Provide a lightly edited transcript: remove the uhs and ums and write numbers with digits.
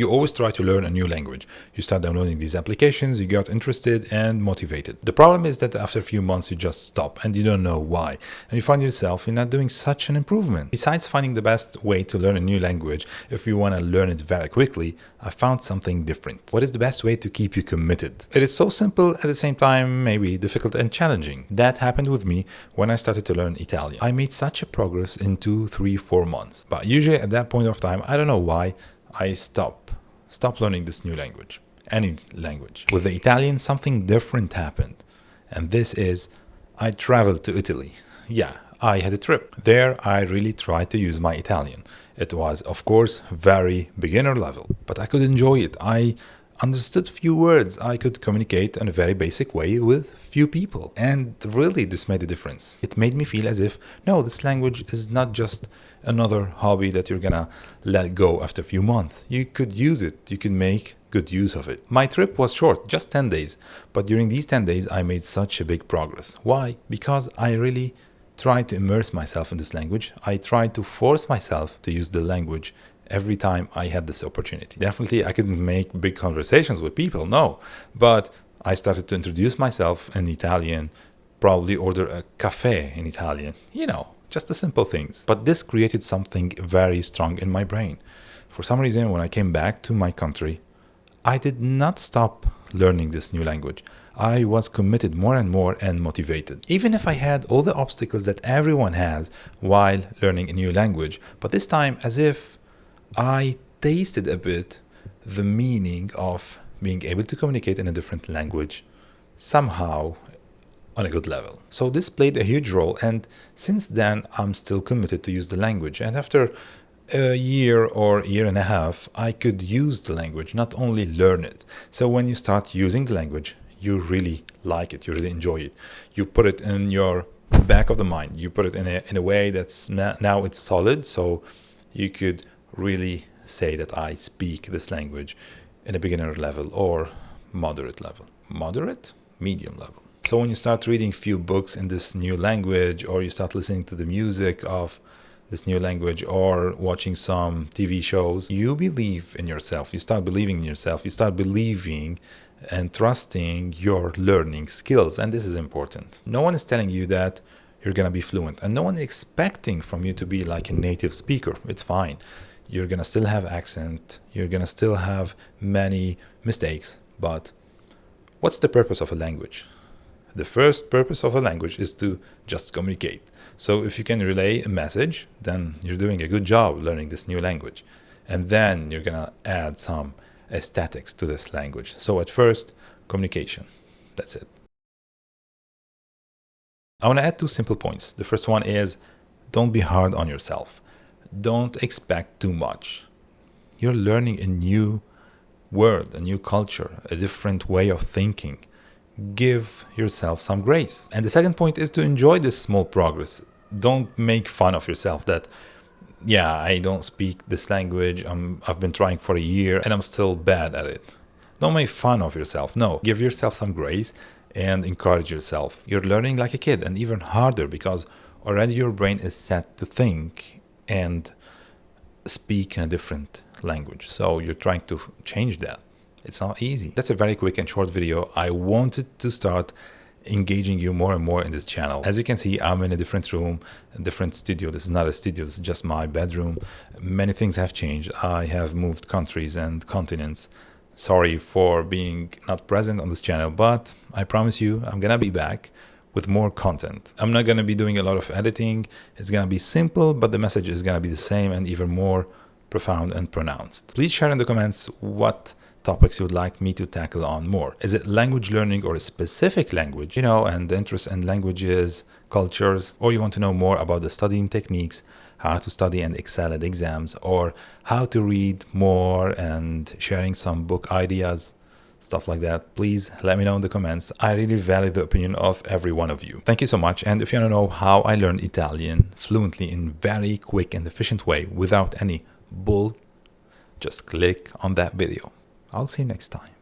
You always try to learn a new language. You start downloading these applications, you got interested and motivated. The problem is that after a few months you just stop and you don't know why. And you find yourself you're not doing such an improvement. Besides finding the best way to learn a new language, if you want to learn it very quickly, I found something different. What is the best way to keep you committed? It is so simple, at the same time maybe difficult and challenging. That happened with me when I started to learn Italian. I made such a progress in 2, 3, 4 months. But usually at that point of time, I don't know why, I stop learning this new language, any language. With the Italian, something different happened. And this is, I traveled to Italy. Yeah, I had a trip. There, I really tried to use my Italian. It was, of course, very beginner level, but I could enjoy it. I understood few words. I could communicate in a very basic way with few people. And really, this made a difference. It made me feel as if, no, this language is not just another hobby that you're gonna let go after a few months. You could use it. You can make good use of it. My trip was short, just 10 days. But during these 10 days, I made such a big progress. Why? Because I really tried to immerse myself in this language. I tried to force myself to use the language every time I had this opportunity. Definitely, I couldn't make big conversations with people, no. But I started to introduce myself in Italian, probably order a cafe in Italian, just the simple things. But this created something very strong in my brain. For some reason, when I came back to my country, I did not stop learning this new language. I was committed more and more and motivated. Even if I had all the obstacles that everyone has while learning a new language, but this time as if I tasted a bit the meaning of being able to communicate in a different language somehow on a good level. So this played a huge role, and since then I'm still committed to use the language. And after a year or year and a half, I could use the language, not only learn it. So when you start using the language, you really like it, you really enjoy it. You put it in your back of the mind, you put it in a way that's now it's solid, so you could really say that I speak this language in a beginner level or moderate level. Moderate? Medium level. So when you start reading few books in this new language, or you start listening to the music of this new language, or watching some TV shows, you believe in yourself. You start believing in yourself. You start believing and trusting your learning skills. And this is important. No one is telling you that you're going to be fluent, and no one is expecting from you to be like a native speaker. It's fine. You're going to still have accent. You're going to still have many mistakes. But what's the purpose of a language? The first purpose of a language is to just communicate. So if you can relay a message, then you're doing a good job learning this new language. And then you're going to add some aesthetics to this language. So at first, communication. That's it. I want to add 2 simple points. The first one is, don't be hard on yourself. Don't expect too much. You're learning a new word, a new culture, a different way of thinking. Give yourself some grace. And the second point is to enjoy this small progress. Don't make fun of yourself that, yeah, I don't speak this language. I've been trying for a year and I'm still bad at it. Don't make fun of yourself. No, give yourself some grace and encourage yourself. You're learning like a kid, and even harder because already your brain is set to think and speak in a different language. So you're trying to change that. It's not easy. That's a very quick and short video. I wanted to start engaging you more and more in this channel. As you can see, I'm in a different room, a different studio. This is not a studio, this is just my bedroom. Many things have changed. I have moved countries and continents. Sorry for being not present on this channel, but I promise you I'm gonna be back with more content. I'm not gonna be doing a lot of editing. It's gonna be simple, but the message is gonna be the same and even more profound and pronounced. Please share in the comments what topics you would like me to tackle on more. Is it language learning or a specific language, and the interest in languages, cultures, or you want to know more about the studying techniques, how to study and excel at exams, or how to read more and sharing some book ideas, stuff like that, please let me know in the comments. I really value the opinion of every one of you. Thank you so much. And if you want to know how I learned Italian fluently in very quick and efficient way without any bull, just click on that video. I'll see you next time.